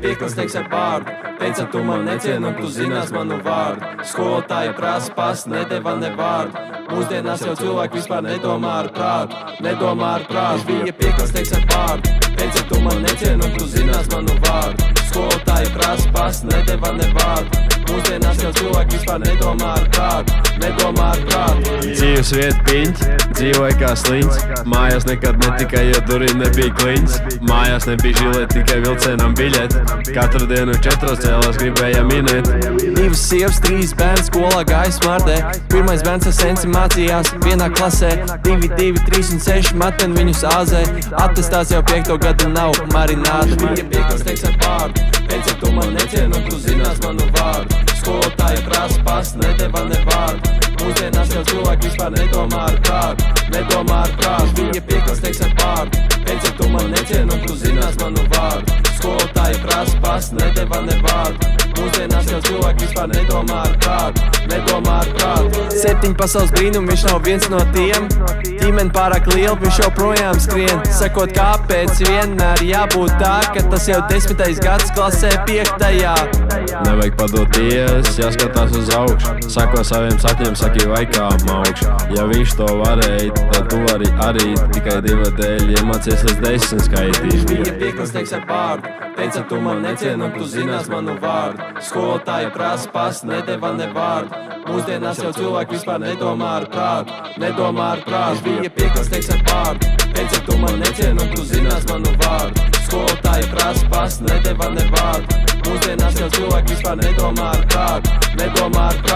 piekasteiks ar pārdu. Teica, tu man necieni un tu zinās manu vārdu. Skolotāja prasa pas, nedeva ne vārdu. Mūsdienās jau cilvēki vispār nedomā ar prātu. Nedomā ar prātu. Bija piekasteiks ar pārdu. Teica, tu man necieni un tu zinās manu vārdu. Skolotāja prasa pas, nedeva ne vārdu. Mūsdienās jau cilvēki vispār nedomā ar prātu. Nedomā ar prātu. Dzīves vieta piņķi, dzīvoja kā sliņķis. Mājās nekad netika, jo durī nebija kliņķis. Mājās nebija žilēt, tikai vilcienam biļeti. Katru dienu 4 cēlās gribēja minēt. 2 sievas, 3 bērni skolā gāja smardē. Pirmais bērns ar sensi mācījās vienā klasē. 2, 2, 3 un 6 mateni viņus āzē. Attestās jau 5. gadu nav marināta. Bija piekasteiks ar pārdu. Teica, tu man necieni un tu zinās manu vārdu. Skolotāja prasa pas, nedeva ne vārdu. Mūsdienās jau cilvēki vispār nedomā ar prātu. Nedomā ar prātu. Bija piekasteiks ar pārdu. Teica, tu man necieni un tu zinās manu vārdu. Skolotāja prasa pas, nedeva ne vārdu. Mūsdienās jau cilvēki vispār nedomā ar prātu. Nedomā ar prātu. 7 pasaules brīnumi, viņš nav viens no tiem. Ģimene pārāk liela, viņš joprojām skrien. Sakot, kāpēc vienmēr jābūt tā, ka tas jau 10. gads klasē 5. Nevajag padoties, jāskatās uz augšu. Sako saviem sakņiem, saki vai kā maukšu. Ja viņš to varēja, tad tu vari arī. Tikai 2 dēļ iemācies līdz 10 skaitīt. Bija piekasteiks ar pārdu. Teica, tu man necieni un tu zinās manu vārdu. Skolotāja prasa pas, nedeva ne vārdu. Mūsdienās jau cilvēki vispār nedomā ar prātu. Nedomā ar prātu. Bija piekasteiks ar pārdu. Teica, tu man necieni un tu zinās manu vārdu. Skolotāja prasa pas, nedeva ne vārdu. Mūsdienās jau cilvēki vispār nedomā ar prātu. Nedomā ar prātu.